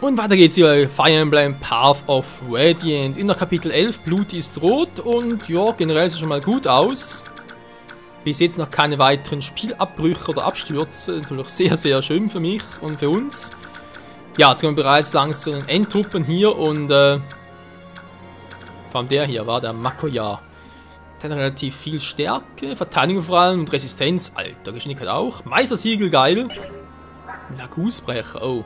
Und weiter geht's hier bei Fire Emblem Path of Radiant. In der Kapitel 11, Blut ist rot und ja, generell sieht schon mal gut aus. Bis jetzt noch keine weiteren Spielabbrüche oder Abstürze. Natürlich sehr, sehr schön für mich und für uns. Ja, jetzt kommen wir bereits langsam zu den Endtruppen hier und vor allem der hier war der Makoya. Der hat relativ viel Stärke, Verteidigung vor allem und Resistenz. Alter, Geschwindigkeit auch. Meistersiegel, geil. Lagusbrecher, oh.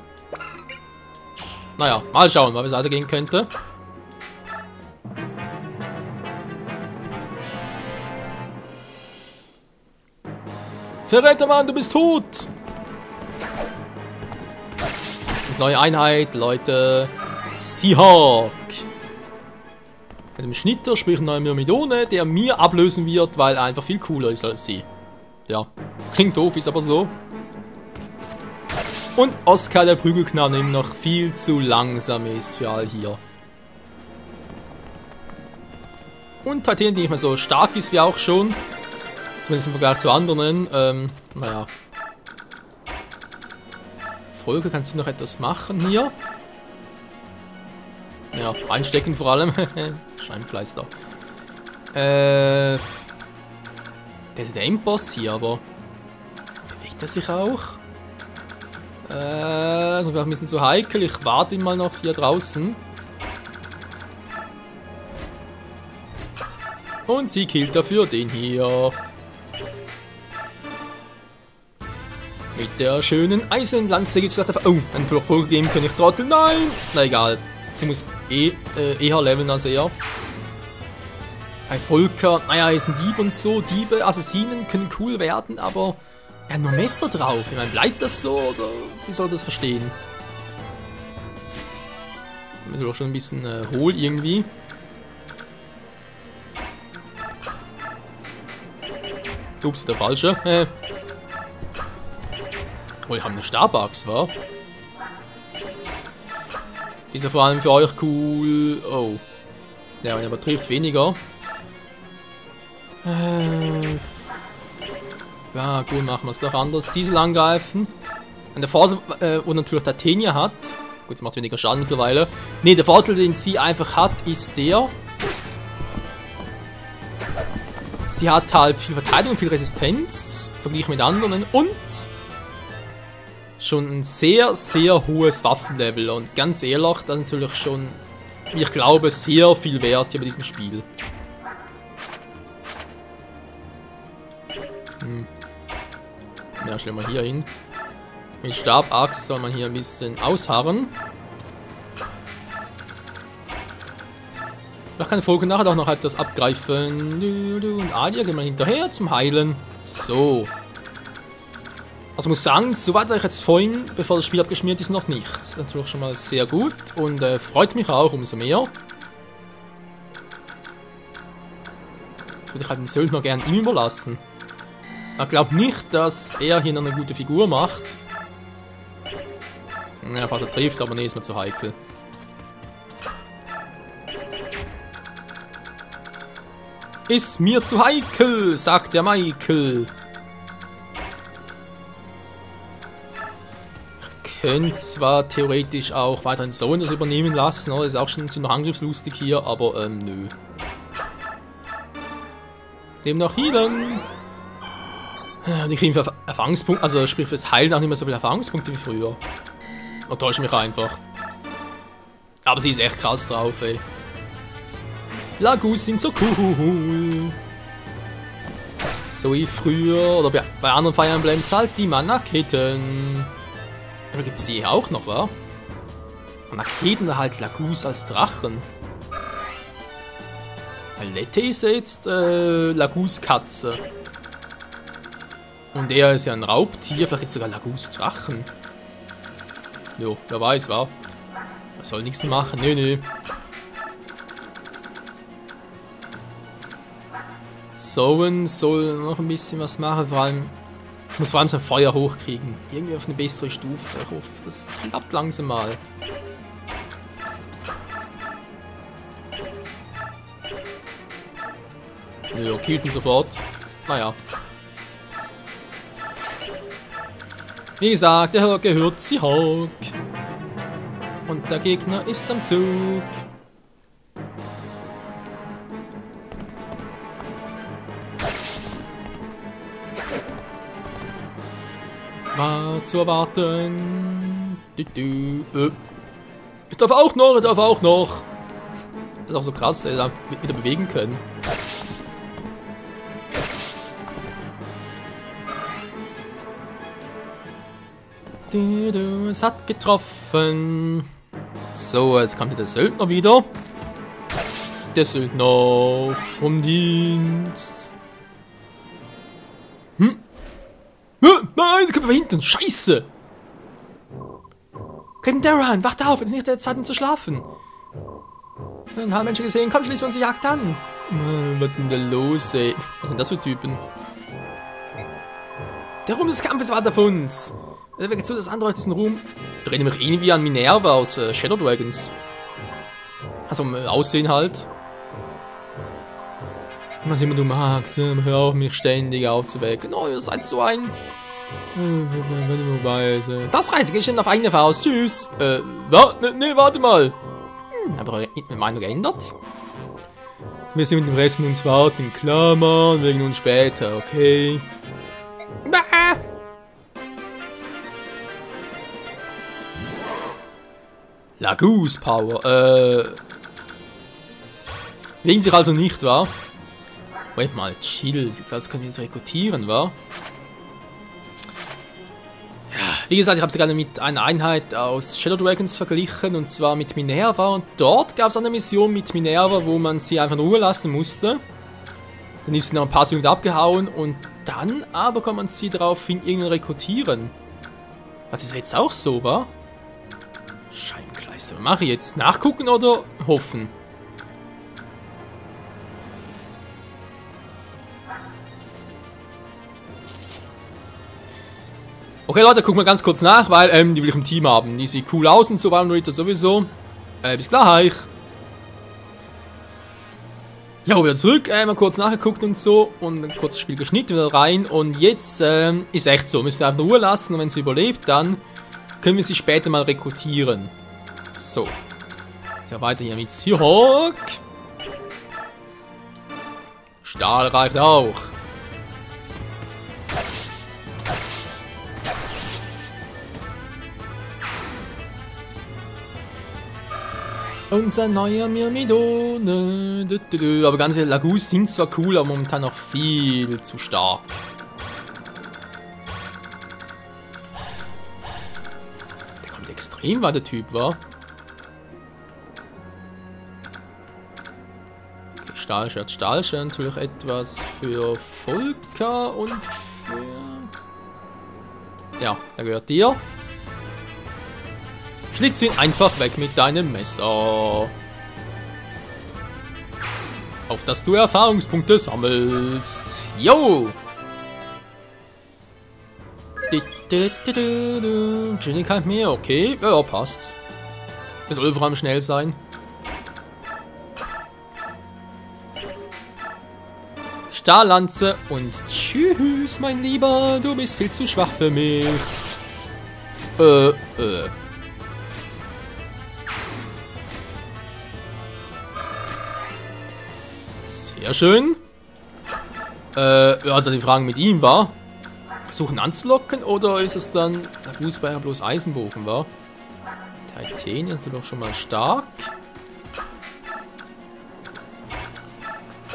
Naja, mal schauen, wie es weitergehen könnte. Verrätermann, du bist tot! Das ist eine neue Einheit, Leute. Seahawk. Mit dem Schnitter, sprich neuer Myrmidone, der mir ablösen wird, weil er einfach viel cooler ist als sie. Ja, klingt doof, ist aber so. Und Oskar, der Prügelknabe, eben noch viel zu langsam ist für all hier. Und Titan, die nicht mehr so stark ist wie auch schon. Zumindest im Vergleich zu anderen. Naja. Volker, kannst du noch etwas machen hier? Ja, einstecken vor allem. Scheibenkleister. Der ist der Endboss hier, aber bewegt er sich auch? Das ist vielleicht ein bisschen zu heikel. Ich warte ihn mal noch hier draußen. Und sie killt dafür den hier. Mit der schönen Eisenlanze gibt es vielleicht einfach... Oh, einen Volker geben kann ich Trottel. Nein! Na egal. Sie muss eher leveln als er. Bei Volker, naja, er ist ein Dieb und so. Diebe, Assassinen können cool werden, aber... Er hat nur Messer drauf. Ich meine, bleibt das so oder wie soll das verstehen? Ist doch schon ein bisschen hohl irgendwie. Ups, der falsche. Oh, ich habe eine Stabachs, wa? Die ist ja vor allem für euch cool. Oh. Der aber trifft weniger. Ja, gut, machen wir es doch anders. Sie soll angreifen. Und der Vorteil, wo natürlich der Tenia hat. Gut, sie macht weniger Schaden mittlerweile. Ne, der Vorteil, den sie einfach hat, ist der. Sie hat halt viel Verteidigung, viel Resistenz. Verglichen mit anderen. Und schon ein sehr, sehr hohes Waffenlevel. Und ganz ehrlich, das ist natürlich schon, wie ich glaube, sehr viel wert hier bei diesem Spiel. Ja, stellen wir hier hin. Mit Stabachs soll man hier ein bisschen ausharren. Vielleicht kann Volker nachher auch noch etwas abgreifen. Und Alia geht mal hinterher zum Heilen. So. Also muss sagen, so weit war ich jetzt vorhin, bevor das Spiel abgeschmiert ist, noch nicht. Das ist natürlich schon mal sehr gut und freut mich auch umso mehr. Das würde ich halt den Söldner gerne ihm überlassen. Ich glaube nicht, dass er hier noch eine gute Figur macht. Ja, falls er trifft, aber nee, ist mir zu heikel. Ist mir zu heikel, sagt der Michael. Ich könnte zwar theoretisch auch weiterhin so das übernehmen lassen, oder? Das ist auch schon ziemlich angriffslustig hier, aber nö. Nehmen noch Healen. Und ich kriege für Erfahrungspunkte, also sprich fürs Heilen auch nicht mehr so viele Erfahrungspunkte wie früher. Da täusche ich mich einfach. Aber sie ist echt krass drauf, ey. Lagus sind so cool. So wie früher, oder bei anderen Fire Emblems halt die Mana-Ketten. Aber gibt es die auch noch, wa? Mana-Ketten halt Lagus als Drachen. Alette ist ja jetzt Lagus-Katze. Und er ist ja ein Raubtier, vielleicht jetzt sogar Lagus-Drachen. Jo, wer weiß, wa? Er soll nichts machen, nö. Soen soll noch ein bisschen was machen, vor allem... Ich muss vor allem sein Feuer hochkriegen. Irgendwie auf eine bessere Stufe. Ich hoffe, das klappt langsam mal. Nö, killt ihn sofort. Naja. Wie gesagt, der gehört Seahawk. Und der Gegner ist am Zug. War zu erwarten. Ich darf auch noch, ich darf auch noch. Das ist auch so krass, dass wir wieder bewegen können. Es hat getroffen. So, jetzt kommt der Söldner wieder. Der Söldner vom Dienst. Nein, das kommt von hinten. Scheiße! Captain Darran, wacht auf, es ist nicht der Zeit, um zu schlafen. Dann haben Menschen gesehen, komm, schließen wir unsere Jagd an. Was ist denn da los, ey? Was sind das für Typen? Der Ruhm des Kampfes war von uns. Wer geht zu, das andere diesen Ruhm? Da reden wir irgendwie an Minerva aus Shadow Dragons. Also Aussehen halt. Was immer du magst, hör auf mich ständig aufzuwecken. Oh, ihr seid so ein... Das reicht, geh schon auf eigene Faust. Tschüss. Nee, warte mal. Haben wir eure Meinung geändert? Wir sind mit dem Rest von uns warten in Klammern, wegen uns später, okay? Lagus Power, wegen sich also nicht, wa? Wait mal, chill, sieht aus, als können wir jetzt rekrutieren, wa? Ja, wie gesagt, ich habe sie gerade mit einer Einheit aus Shadow Dragons verglichen, und zwar mit Minerva, und dort gab es eine Mission mit Minerva, wo man sie einfach in Ruhe lassen musste. Dann ist sie noch ein paar Züge abgehauen, und dann aber kann man sie daraufhin irgendwie rekrutieren. Was ist jetzt auch so, wa? Scheibenkleister, was mache ich jetzt? Nachgucken oder hoffen? Okay, Leute, gucken wir ganz kurz nach, weil die will ich im Team haben. Die sieht cool aus und so, Valorita sowieso. Bis gleich. Ja, wieder zurück, mal kurz nachgeguckt und so. Und ein kurzes Spiel geschnitten, wieder rein. Und jetzt ist echt so, müssen wir einfach in Ruhe lassen. Und wenn sie überlebt, dann können wir sie später mal rekrutieren. So. Ja, weiter hier mit Seahawk. Stahl reicht auch. Unser neuer Myrmidon. Aber ganze Lagus sind zwar cool, aber momentan noch viel zu stark. Der kommt extrem weit, der Typ, war. Okay, Stahlschwert, Stahlschwert, natürlich etwas für Volker und für... Ja, der gehört dir. Schlitz ihn einfach weg mit deinem Messer. Auf dass du Erfahrungspunkte sammelst. Yo! Geschwindigkeit mehr, okay. Ja, passt. Es soll vor allem schnell sein. Stahllanze und tschüss, mein Lieber. Du bist viel zu schwach für mich. Sehr schön. Also die Frage mit ihm war, versuchen anzulocken oder ist es dann der Fußballer bloß Eisenbogen war? Titan ist natürlich schon mal stark.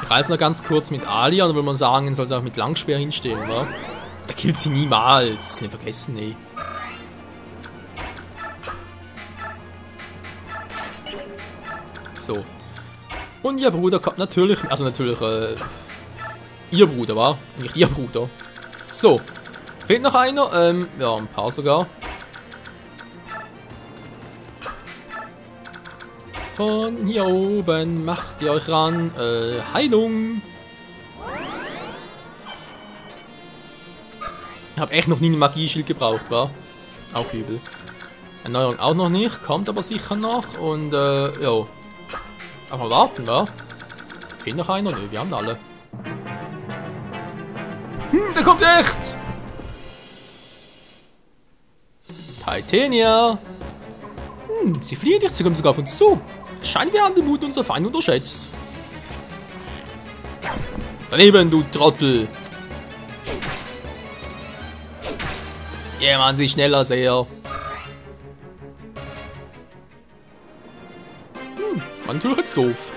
Ich reize noch ganz kurz mit Ali und dann will man sagen, soll sie auch mit Langspeer hinstehen, wa? Der killt sie niemals, kann ich vergessen, ey. So. Und ihr Bruder kommt natürlich, also natürlich, ihr Bruder, war? Nicht ihr Bruder. So. Fehlt noch einer, ja, ein paar sogar. Von hier oben macht ihr euch ran, Heilung. Ich habe echt noch nie ein Magieschild gebraucht, war? Auch übel. Erneuerung auch noch nicht, kommt aber sicher noch und, ja. Aber warten, wa? Fehlt noch einer? Nö, wir haben alle. Der kommt echt! Titania! Sie fliehen nicht, sie kommen sogar auf uns zu. Es scheint, wir haben den Mut unserer Feinde unterschätzt. Daneben, du Trottel. Ja, man, sie schneller sehr. War natürlich jetzt doof.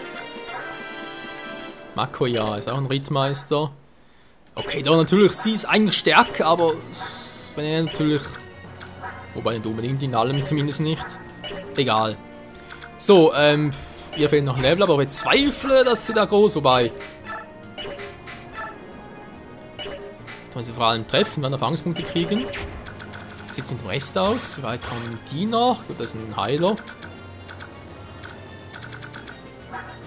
Makoya ist auch ein Rittmeister. Okay, da natürlich, sie ist eigentlich stärker, aber wenn er natürlich... Wobei nicht unbedingt in allem, zumindest nicht. Egal. So, ihr fehlt noch ein Level, aber ich bezweifle, dass sie da groß, wobei... Sollen sie vor allem treffen, dann Erfahrungspunkte kriegen. Wie sieht es mit dem Rest aus? Wie weit kommen die noch? Gut, das ist ein Heiler.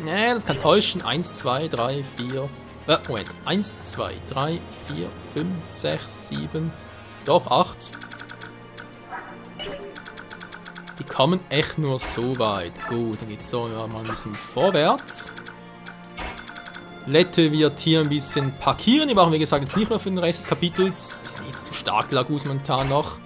Nee, das kann täuschen. 1, 2, 3, 4... Moment. 1, 2, 3, 4, 5, 6, 7... Doch, 8. Die kommen echt nur so weit. Gut, dann geht es so ja, mal ein bisschen vorwärts. Lette wird hier ein bisschen parkieren. Die machen wir, wie gesagt, jetzt nicht mehr für den Rest des Kapitels. Das ist nicht zu stark, Lagus momentan noch.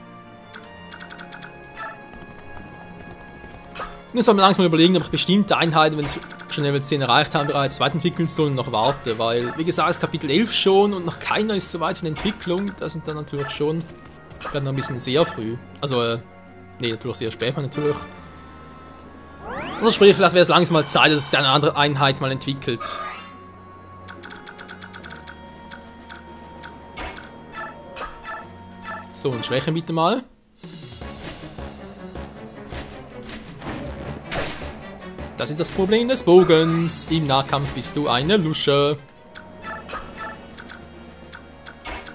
Und jetzt soll man langsam überlegen, ob ich bestimmte Einheiten, wenn sie schon Level 10 erreicht haben, bereits weiterentwickeln sollen und noch warte. Weil, wie gesagt, das Kapitel 11 schon und noch keiner ist so weit von der Entwicklung. Das sind dann natürlich schon gerade noch ein bisschen sehr früh. Also, nee, natürlich sehr spät, natürlich. Also sprich, vielleicht wäre es langsam mal Zeit, dass es eine andere Einheit mal entwickelt. So, und Schwäche bitte mal. Das ist das Problem des Bogens. Im Nahkampf bist du eine Lusche.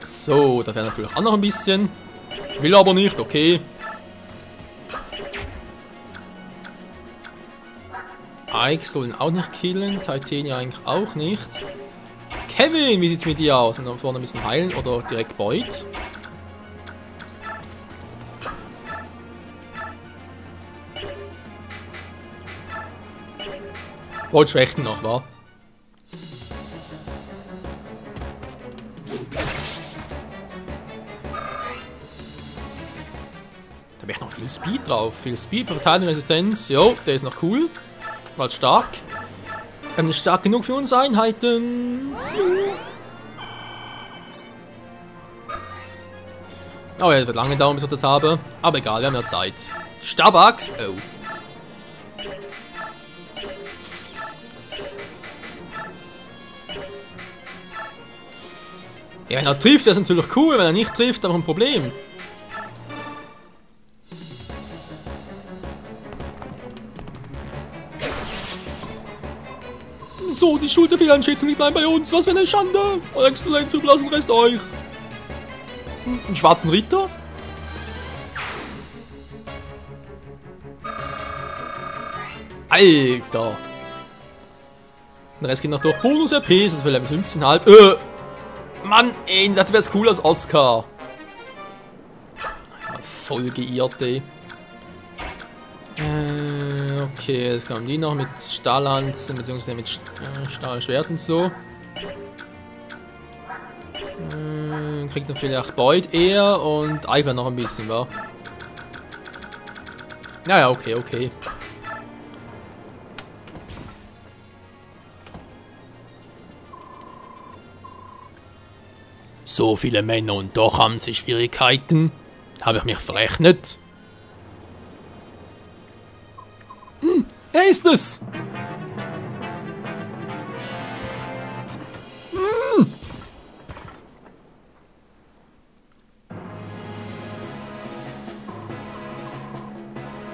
So, da wäre natürlich auch noch ein bisschen. Will aber nicht, okay. Ike sollen auch nicht killen, Titania eigentlich auch nicht. Kevin, wie sieht's mit dir aus? Und dann vorne ein bisschen heilen oder direkt Beut. Beut schwächten noch, wa? Da wäre noch viel Speed drauf. Viel Speed, Verteidigungsresistenz. Jo, der ist noch cool. War stark. Nicht stark genug für uns Einheiten. So. Oh ja, das wird lange dauern, bis ich das habe. Aber egal, wir haben ja Zeit. Stabachs. Oh. Ja, wenn er trifft, das ist natürlich cool. Wenn er nicht trifft, dann ein Problem. So, die Schuld der Fehleinschätzung liegt allein bei uns. Was für eine Schande. Eure Exzellenz zugelassen, Rest euch. Einen schwarzen Ritter? Alter. Der Rest geht noch durch. Bonus RP, das ist für Level 15,5. Mann, ey, das wäre cool als Oscar. Voll geirrt, ey. Okay, jetzt kommen die noch mit Stahllanzen, beziehungsweise mit Stahlschwerten so. Kriegt dann vielleicht Beut eher und Eichler noch ein bisschen, wa? Naja, okay, okay. So viele Männer und doch haben sie Schwierigkeiten. Habe ich mich verrechnet? Er ist es!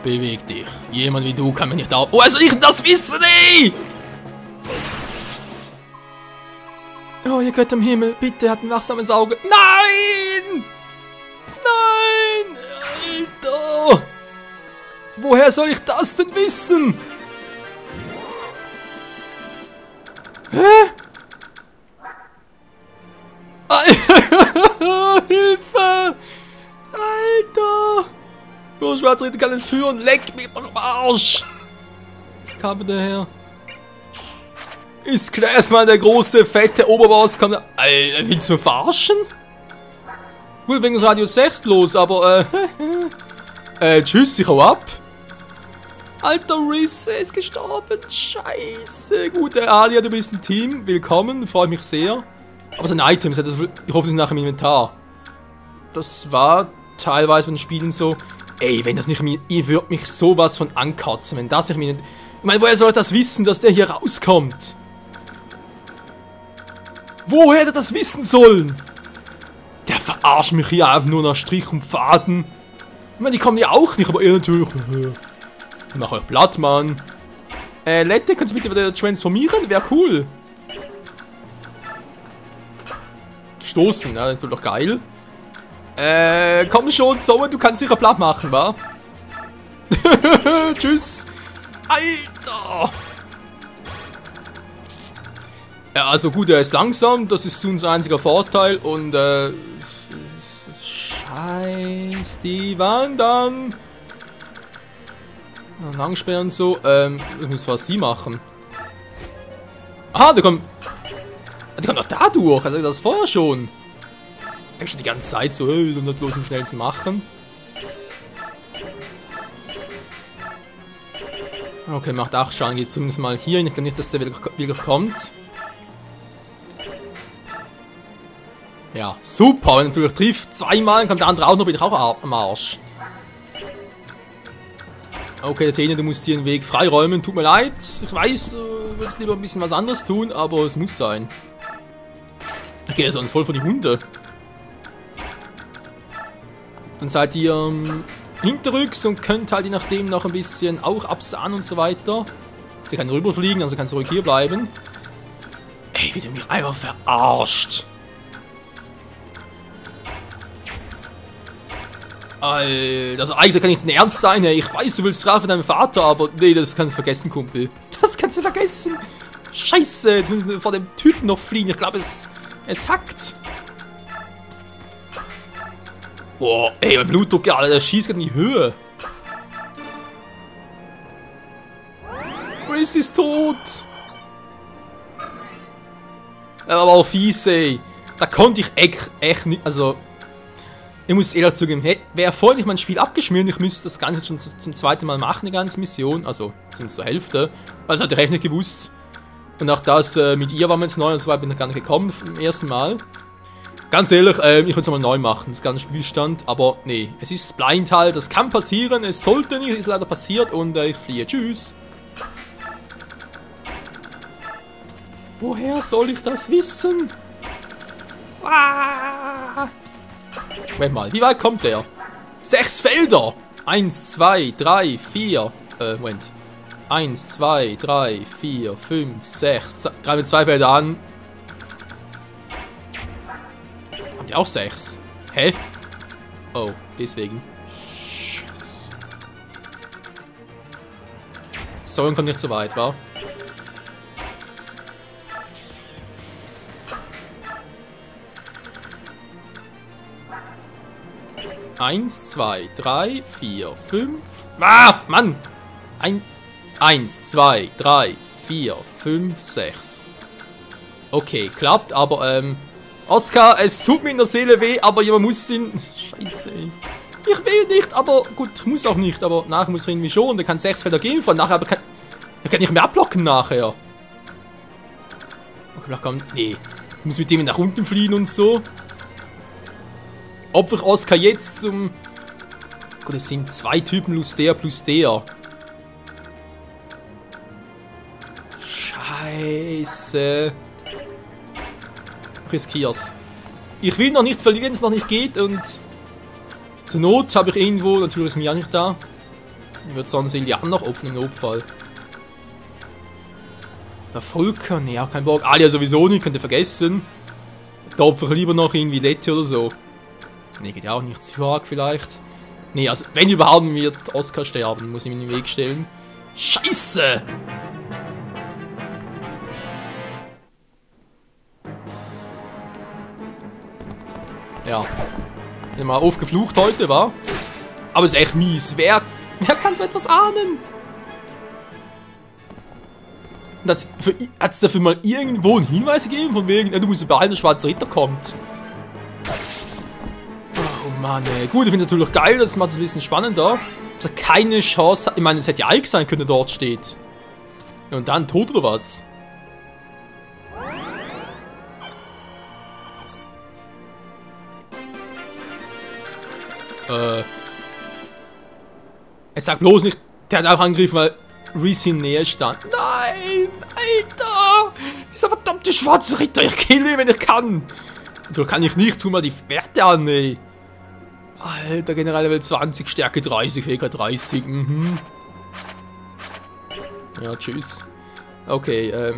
Beweg dich. Jemand wie du kann mir nicht auf... Oh, also ich das wissen, ey! Oh, ihr Gott im Himmel, bitte habt ein wachsames Auge. Nein! Nein! Alter! Woher soll ich das denn wissen? Hä? Hilfe! Alter! Der Schwarzritter kann es führen. Leck mich doch am Arsch! Was kam der her? Ist klar, erstmal der große, fette Oberboss kommt. Alter, willst du mich verarschen? Gut, wegen des Radius 6 los, aber tschüss, ich hau ab. Alter, Riz ist gestorben. Scheiße. Gut, Alia, du bist ein Team. Willkommen, freue mich sehr. Aber sein Items, ich hoffe, sie sind nachher im Inventar. Das war teilweise bei den Spielen so. Ey, wenn das nicht mir. Ihr würdet mich sowas von ankotzen, wenn das nicht mir. Ich meine, woher soll ich das wissen, dass der hier rauskommt? Woher hätte er das wissen sollen? Der verarscht mich hier einfach nur nach Strich und Faden. Ich meine, die kommen ja auch nicht, aber er natürlich. Ich mache euch platt, Mann. Lette, könnt ihr bitte wieder transformieren? Wäre cool. Stoßen, ja, das ist doch geil. Komm schon, Zoe, du kannst sicher platt machen, wa? Tschüss. Alter. Ja, also gut, er ist langsam, das ist unser einziger Vorteil und scheiß die Wand an. Langsperren so, ich muss was sie machen. Aha, der kommt doch da durch, also das vorher schon. Ich denke schon die ganze Zeit so, hey, dann bloß am schnellsten machen. Okay, macht 8 Schaden, geht zumindest mal hier. Ich glaube nicht, dass der wieder kommt. Ja, super, wenn er natürlich trifft. Zweimal, dann kommt der andere auch noch, bin ich auch am Arsch. Okay, Athene, du musst hier den Weg freiräumen. Tut mir leid. Ich weiß, du würdest lieber ein bisschen was anderes tun, aber es muss sein. Ich gehe sonst voll vor die Hunde. Dann seid ihr hinterrücks und könnt halt je nachdem noch ein bisschen auch absahnen und so weiter. Sie kann rüberfliegen, also kann sie ruhig hier bleiben. Ey, wie du mich einfach verarscht. Alter, also eigentlich kann nicht ernst sein, ey. Ich weiß, du willst strafen deinem Vater, aber nee, das kannst du vergessen, Kumpel. Das kannst du vergessen. Scheiße, jetzt müssen wir vor dem Typen noch fliehen. Ich glaube, es hackt. Boah, ey, mein Blutdruck, Alter, der schießt gerade in die Höhe. Riz ist tot. Er war aber auch fies, ey. Da konnte ich echt nicht, also... Ich muss ehrlich zugeben, hey, wäre vorhin nicht mein Spiel abgeschmiert, ich müsste das Ganze schon zum zweiten Mal machen, die ganze Mission, also zumindest zur Hälfte, weil das hatte ich echt nicht gewusst. Und auch das mit ihr war mir jetzt neu, und so weit bin ich gar nicht gekommen vom ersten Mal. Ganz ehrlich, ich würde es nochmal neu machen, das ganze Spielstand, aber nee, es ist blind halt, das kann passieren, es sollte nicht, ist leider passiert und ich fliehe, tschüss. Woher soll ich das wissen? Ah! Moment mal, wie weit kommt der? 6 Felder! 1, 2, 3, 4. Moment. 1, 2, 3, 4, 5, 6. Gerade mit 2 Felder an. Kommt ja auch 6. Hä? Oh, deswegen. Scheiße. So, dann kommt nicht so weit, wa? Eins, 2, 3, 4, 5. Ah, Mann! 1, 2, 3, 4, 5, 6. Okay, klappt, aber Oskar, es tut mir in der Seele weh, aber jemand muss ihn. Scheiße, ey. Ich will nicht, aber gut, ich muss auch nicht, aber nachher muss er irgendwie schon. Der kann 6 Felder gehen von nachher, aber er kann nicht mehr abblocken nachher. Okay, vielleicht kommt. Nee. Ich muss mit dem nach unten fliehen und so. Opfer ich Oskar jetzt zum... Gut, es sind 2 Typen plus der. Scheiße. Ich riskier's. Ich will noch nicht verlieren, es noch nicht geht und... Zur Not habe ich irgendwo... Natürlich ist Mia nicht da. Ich würde sonst Ilian noch opfern im Notfall. Der Volker? Nee, auch kein Bock. Alia sowieso nicht, könnt ihr vergessen. Da opfer ich lieber noch irgendwie Lette oder so. Ne, geht ja auch nicht zu arg vielleicht. Ne, also wenn überhaupt wird Oskar sterben, muss ich ihm in den Weg stellen. Scheiße! Ja. Bin mal aufgeflucht heute, wa? Aber ist echt mies. Wer kann so etwas ahnen? Hat es dafür mal irgendwo einen Hinweis gegeben, von wegen, du musst behalten, der schwarze Ritter kommt? Oh Mann, ey. Gut, ich finde es natürlich geil, das macht es ein bisschen spannender. dass er keine Chance hat. Ich meine, es hätte ja Ike sein können, dort steht. Ja, und dann tot oder was? Jetzt sag bloß nicht, der hat auch angegriffen, weil Reese in Nähe stand. Nein, Alter! Dieser verdammte schwarze Ritter, ich kill ihn, wenn ich kann. Oder kann ich nicht, tu mal die Werte an, ey. Alter, General Level 20, Stärke 30, Fähigkeit 30, Ja, tschüss. Okay,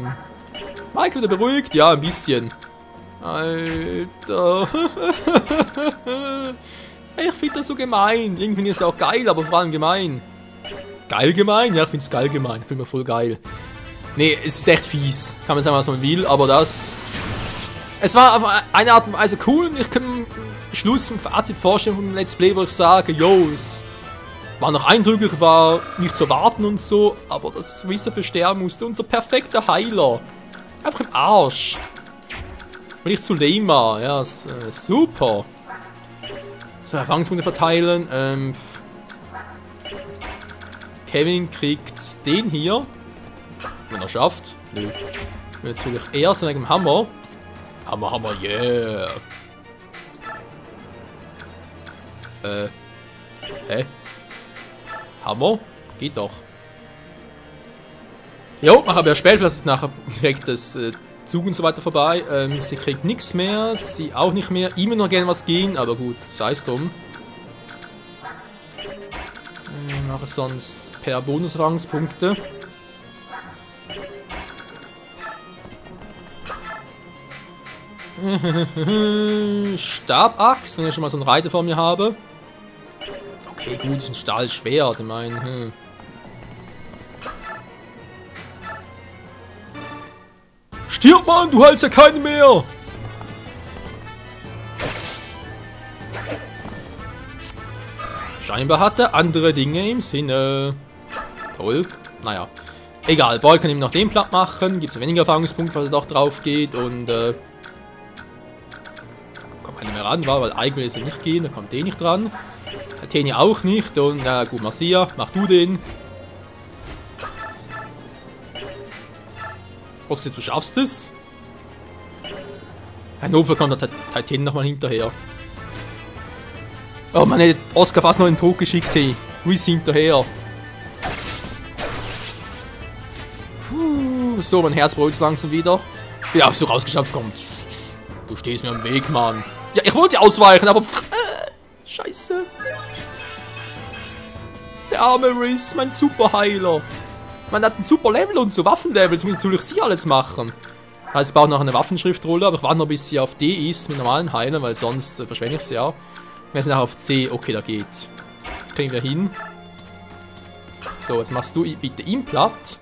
Michael, der beruhigt? Ja, ein bisschen. Alter. Ich finde das so gemein. Irgendwie ist es auch geil, aber vor allem gemein. Geil gemein? Ja, ich finde es geil gemein. Ich finde mir voll geil. Nee, es ist echt fies. Kann man sagen, was man will, aber das... Es war auf eine Art und Weise cool. Ich kann am Schluss ein Fazit vorstellen vom Let's Play, wo ich sage, yo, es war noch eindrücklich, war nicht zu erwarten und so, aber das Wissen für sterben musste. Unser perfekter Heiler. Einfach im Arsch. Weil ich zu lame war. Ja, super. So, Erfahrungspunkte verteilen. Kevin kriegt den hier. Wenn er schafft. Nö. Natürlich erst wegen dem Hammer. Hammer, yeah. Hä? Hammer? Geht doch. Jo, ich habe ja spät, vielleicht ist nachher direkt das Zug und so weiter vorbei. Sie kriegt nichts mehr, sie auch nicht mehr. Immer noch gerne was gehen, aber gut, sei es drum. Mache sonst per Bonusrangspunkte. Stabachs, wenn ich schon mal so einen Reiter vor mir habe. Okay, gut, ist ein Stahlschwert, ich meine. Stirb, Mann, du hältst ja keinen mehr! Scheinbar hat er andere Dinge im Sinne. Toll. Naja. Egal, Boy kann ihm noch den platt machen. Gibt es weniger Erfahrungspunkte, weil er doch drauf geht. Und kommt keiner mehr ran, weil Ike will es ja nicht gehen. Da kommt nicht dran. Athenia auch nicht. Und na gut, Marcia, mach du den. Roskit, du schaffst es. Hannover kommt der Titan nochmal hinterher. Oh, man hätte Oscar fast noch in den Tod geschickt, hey. Reese hinterher. Puh, so, mein Herz braucht langsam wieder. Ja, so rausgeschafft kommt. Du stehst mir im Weg, Mann. Ja, ich wollte ausweichen, aber... Scheiße. Der arme Reese, mein Superheiler. Man hat ein super Level und so Waffenlevels, muss natürlich sie alles machen. Das heißt, ich brauche noch eine Waffenschriftrolle, aber ich warte noch, bis sie auf D ist mit normalen Heilern, weil sonst verschwende ich sie ja. Wir sind nachher auf C, okay, da geht. Kriegen wir hin. So, jetzt machst du bitte ihn platt.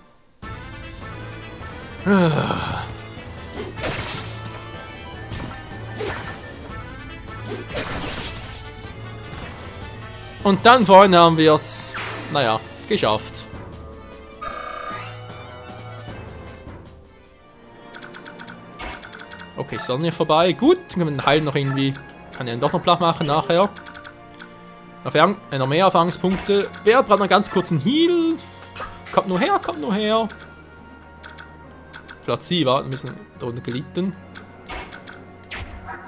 Und dann vorhin haben wir es, naja, geschafft. Okay, Sonne vorbei. Gut, dann können wir den Heil noch irgendwie... Kann ich ihn doch noch platt machen nachher. Noch mehr Erfahrungspunkte. Wer braucht noch ganz kurz einen Heal? Kommt nur her, kommt nur her. Vielleicht sie, war ein bisschen da unten gelitten.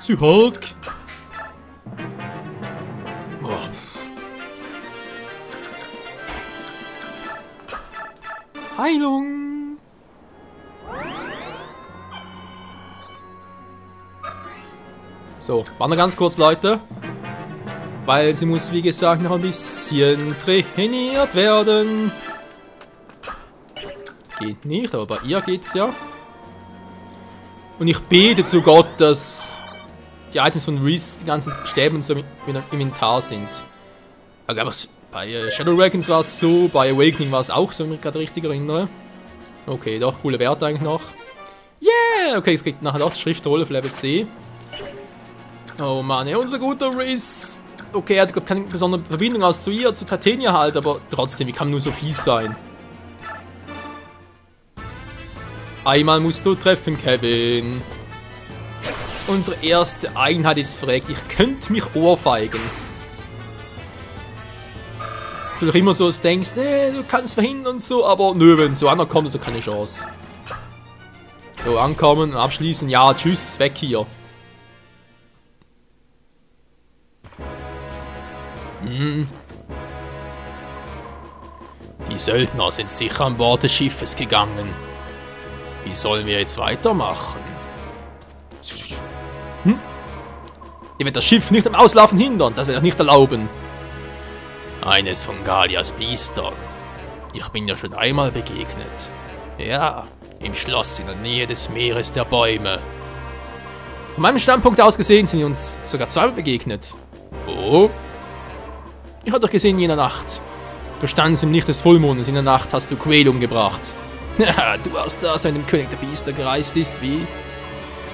Zurück. Oh. Heilung. So, warte ganz kurz, Leute. Weil sie muss, wie gesagt, noch ein bisschen trainiert werden. Geht nicht, aber bei ihr geht's ja. Und ich bete zu Gott, dass die Items von Reese die ganzen Stäbe und so im Inventar sind. Aber bei Shadow Dragons war es so, bei Awakening war es auch so, wenn ich mich gerade richtig erinnere. Okay, doch, coole Werte eigentlich noch. Yeah! Okay, es kriegt nachher auch die Schriftrolle für Level C. Oh Mann, ja, unser guter Reese. Okay, er hat keine besondere Verbindung aus zu ihr, zu Titania halt, aber trotzdem, wie kann nur so fies sein? Einmal musst du treffen, Kevin. Unsere erste Einheit ist verreckt. Ich könnte mich ohrfeigen. Vielleicht immer so, dass du denkst, du kannst verhindern und so, aber nö, wenn so einer kommt, so keine Chance. So, ankommen, abschließen, ja, tschüss, weg hier. Die Söldner sind sicher an Bord des Schiffes gegangen. Wie sollen wir jetzt weitermachen? Ihr werdet das Schiff nicht am Auslaufen hindern, das werde ich nicht erlauben. Eines von Gallias Biestern. Ich bin ja schon einmal begegnet. Ja, im Schloss in der Nähe des Meeres der Bäume. Von meinem Standpunkt aus gesehen sind wir uns sogar zweimal begegnet. Oh. Ich habe doch gesehen in jener Nacht. Du standst im Licht des Vollmondes, in der Nacht hast du Quail umgebracht. Du warst da, seit dem König der Biester gereist ist, wie?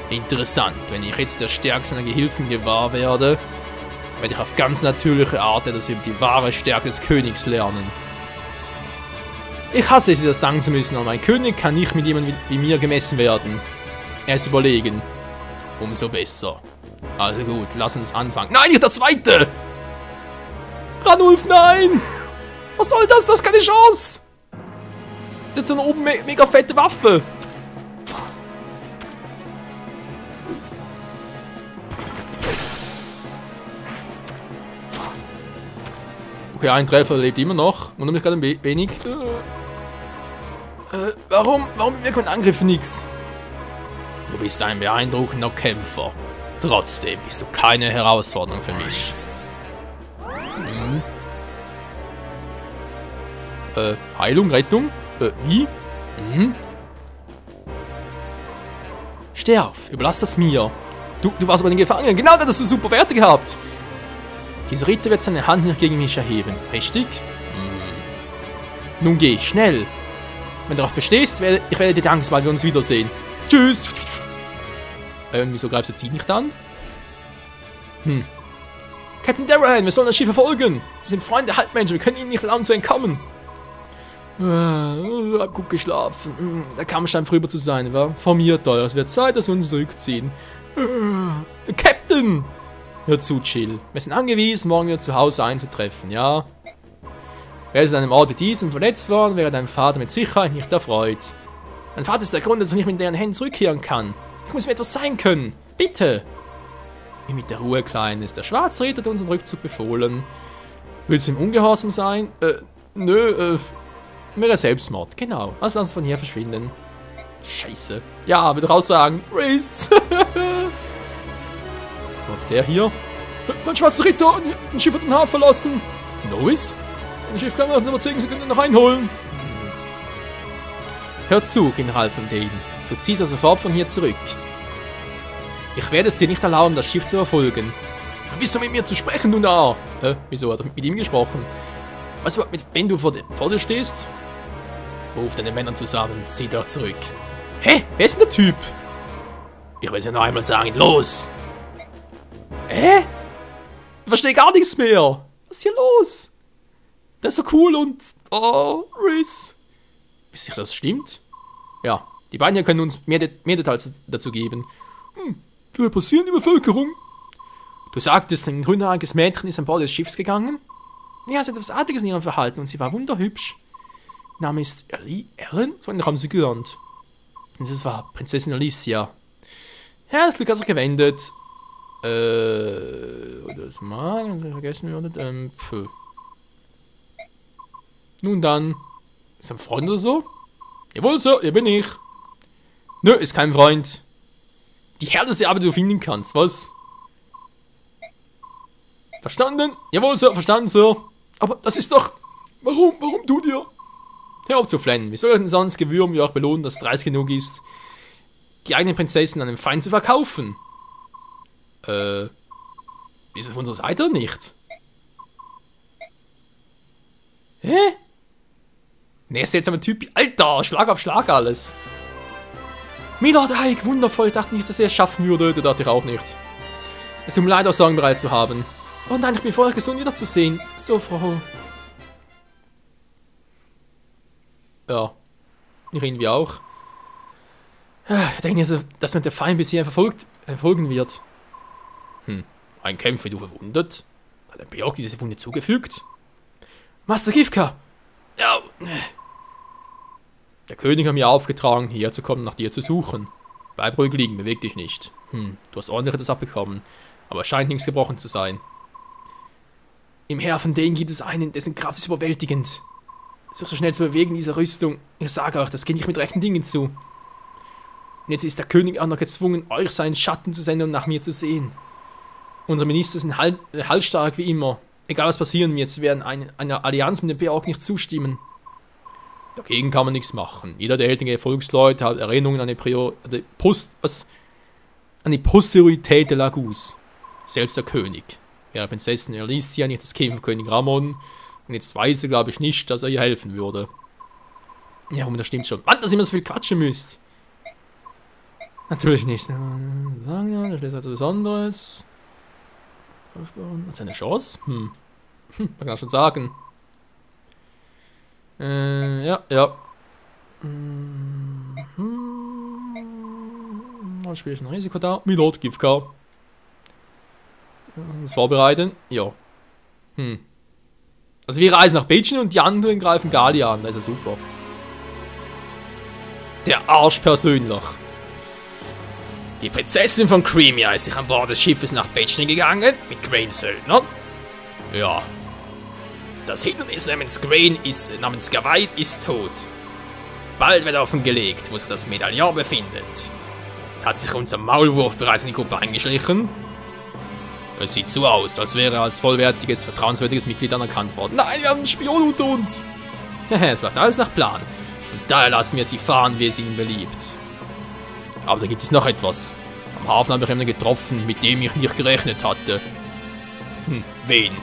Interessant, wenn ich jetzt der Stärke seiner Gehilfen gewahr werde, werde ich auf ganz natürliche Art etwas über die wahre Stärke des Königs lernen. Ich hasse es, dir das sagen zu müssen, aber mein König kann nicht mit jemandem wie mir gemessen werden. Er ist überlegen. Umso besser. Also gut, lass uns anfangen. Nein, nicht der Zweite! Ranulf, nein! Was soll das? Das ist keine Chance! Das ist so eine oben mega fette Waffe. Okay, ein Treffer lebt immer noch. Wundert mich gerade ein wenig. Warum wirkt mein Angriff nix? Du bist ein beeindruckender Kämpfer. Trotzdem bist du keine Herausforderung für mich. Heilung, Rettung? Wie? Steh auf, überlass das mir. Du warst aber den Gefangenen. Genau, da hast du super Werte gehabt. Dieser Ritter wird seine Hand nicht gegen mich erheben, richtig? Nun geh, schnell. Wenn du darauf bestehst, ich werde dir danken, sobald wir uns wiedersehen. Tschüss. Wieso greifst du jetzt ihn nicht an? Captain Darrahan, wir sollen das Schiff verfolgen. Sie sind Freunde der Halbmenschen, wir können ihnen nicht erlauben zu entkommen. Hab gut geschlafen. Der Kampf scheint vorüber zu sein, wa? Formiert euch, es wird Zeit, dass wir uns zurückziehen. Captain! Hör zu, Chill. Wir sind angewiesen, morgen wieder zu Hause einzutreffen, ja? Wer ist an einem Ort wie diesem verletzt worden, wäre dein Vater mit Sicherheit nicht erfreut. Mein Vater ist der Grund, dass ich nicht mit deren Händen zurückkehren kann. Ich muss mir etwas sein können. Bitte! Geh mit der Ruhe, Kleines. Der schwarze Ritter hat unseren Rückzug befohlen. Willst du ihm ungehorsam sein? Wäre Selbstmord. Genau. Also lass uns von hier verschwinden. Scheiße. Ja, würde ich auch sagen. Race. Was ist der hier? Mein schwarzer Ritter! Ein Schiff hat den Hafen verlassen! Lois? Ein Schiff kann man aber sagen, sie können ihn noch einholen. Hör zu, General von Dane. Du ziehst also sofort von hier zurück. Ich werde es dir nicht erlauben, das Schiff zu verfolgen. Bist du mit mir zu sprechen, du Narr? Wieso hat er mit ihm gesprochen? Weißt du, wenn du vor dir stehst? Ruf deine Männer zusammen, zieh doch zurück. Hä? Wer ist denn der Typ? Ich will es ja noch einmal sagen, los! Ich verstehe gar nichts mehr. Was ist hier los? Der ist so cool und... Oh, Rhys. Bis sich das stimmt? Ja, die beiden hier können uns mehr Details dazu geben. Will passieren, die Bevölkerung? Du sagtest, ein grünhaariges Mädchen ist an Bord des Schiffs gegangen? Ja, sie hat etwas Artiges in ihrem Verhalten und sie war wunderhübsch. Ihr Name ist Ellen? So haben sie gelernt. Und das war Prinzessin Alicia. Ja, das Glück hat sich gewendet. Das mal, vergessen würde. Nun dann. Ist er ein Freund oder so? Jawohl, Sir, hier bin ich. Nö, ist kein Freund. Die härteste Arbeit, die du finden kannst, was? Verstanden? Jawohl, Sir, verstanden, Sir. Aber das ist doch... Warum du dir? Hör auf zu flennen. Wie soll denn sonst Gewürm wie auch belohnen, dass es dreist genug ist, die eigenen Prinzessin an den Feind zu verkaufen? Ist es auf unserer Seite oder nicht? Hä? Ne, ist jetzt aber ein Typ... Alter, Schlag auf Schlag alles. Milord Ike, wundervoll. Ich dachte nicht, dass er es schaffen würde. Das dachte ich auch nicht. Es tut mir leid, auch Sorgen bereit zu haben. Oh nein, ich bin vorher gesund wiederzusehen. So froh. Ja. Ich irgendwie auch. Ich denke also, dass man der Feind bisher verfolgen wird. Ein Kämpfer, du verwundet? Hat ein Björk diese Wunde zugefügt? Master Kifka! Ja. Der König hat mir aufgetragen, hierher zu kommen, nach dir zu suchen. Bleib ruhig liegen, beweg dich nicht. Du hast ordentliches abbekommen, aber es scheint nichts gebrochen zu sein. Im Heer von denen gibt es einen, dessen Kraft ist überwältigend. Sich so schnell zu bewegen, diese Rüstung. Ich sage euch, das geht nicht mit rechten Dingen zu. Und jetzt ist der König auch noch gezwungen, euch seinen Schatten zu senden und nach mir zu sehen. Unsere Minister sind halsstark wie immer. Egal was passieren wird, sie werden einer Allianz mit dem Beorg nicht zustimmen. Dagegen kann man nichts machen. Jeder der älteren Volksleute hat Erinnerungen an die Posteriorität der Lagus. Selbst der König. Ja, Prinzessin Alicia, nicht das Kind von König Ramon. Und jetzt weiß er, glaube ich, nicht, dass er ihr helfen würde. Ja, das stimmt schon. Mann, dass ihr immer so viel quatschen müsst. Natürlich nicht. Sagen ja, das ist etwas Besonderes. Hat sie eine Chance? Man kann schon sagen. Ja. Da spiele ich ein Risiko da. Milord Kifka. Das vorbereiten. Ja. Also wir reisen nach Beijing und die anderen greifen Galia an. Das ist ja super. Der Arsch persönlich. Die Prinzessin von Creamia ist sich an Bord des Schiffes nach Beijing gegangen, mit Grain-Söldnern. Ja. Das Hindernis namens Gawain ist tot. Bald wird offengelegt, wo sich das Medaillon befindet. Hat sich unser Maulwurf bereits in die Gruppe eingeschlichen? Es sieht so aus, als wäre er als vollwertiges, vertrauenswürdiges Mitglied anerkannt worden. Nein, wir haben einen Spion unter uns! Es läuft alles nach Plan. Und daher lassen wir sie fahren, wie es ihnen beliebt. Aber da gibt es noch etwas. Am Hafen habe ich jemanden getroffen, mit dem ich nicht gerechnet hatte. Wen?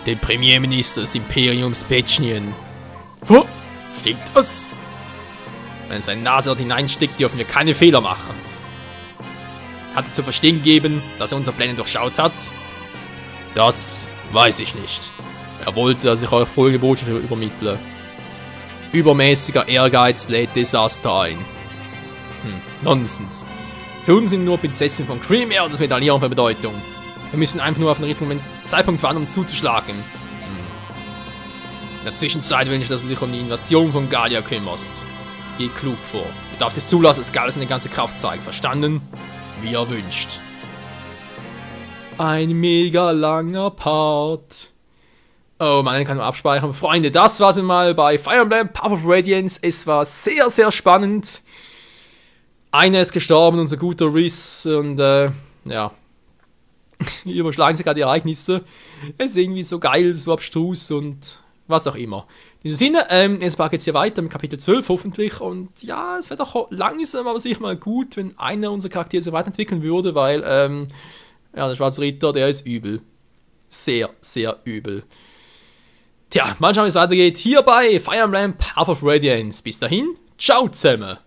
Den Premierminister des Imperiums Petschnien. Oh, stimmt das? Wenn er seine Nase dort hineinsteckt, dürfen wir keine Fehler machen. Hat er zu verstehen gegeben, dass er unsere Pläne durchschaut hat? Das weiß ich nicht. Er wollte, dass ich euch folgende Botschaft übermittle. Übermäßiger Ehrgeiz lädt Desaster ein. Nonsens. Für uns sind nur Prinzessin von Creamia und das Medaillon von Bedeutung. Wir müssen einfach nur auf den richtigen Zeitpunkt warten, um zuzuschlagen. In der Zwischenzeit wünsche ich, dass du dich um die Invasion von Galia kümmerst. Geh klug vor. Du darfst nicht zulassen, dass Galia seine ganze Kraft zeigt. Verstanden? Wie er wünscht. Ein mega langer Part. Oh man, den kann man abspeichern. Freunde, das war's einmal bei Fire Emblem Path of Radiance. Es war sehr, sehr spannend. Einer ist gestorben, unser guter Riss. Und ja. Überschlagen sich gerade die Ereignisse. Es ist irgendwie so geil, so abstrus und was auch immer. In diesem Sinne, jetzt geht es hier weiter mit Kapitel 12 hoffentlich. Und ja, es wäre doch langsam aber sicher mal gut, wenn einer unserer Charaktere sich weiterentwickeln würde, weil, ja, der Schwarze Ritter, der ist übel. Sehr, sehr übel. Tja, mal schauen, wie es weitergeht hier bei Fire Emblem Path of Radiance. Bis dahin, ciao zusammen!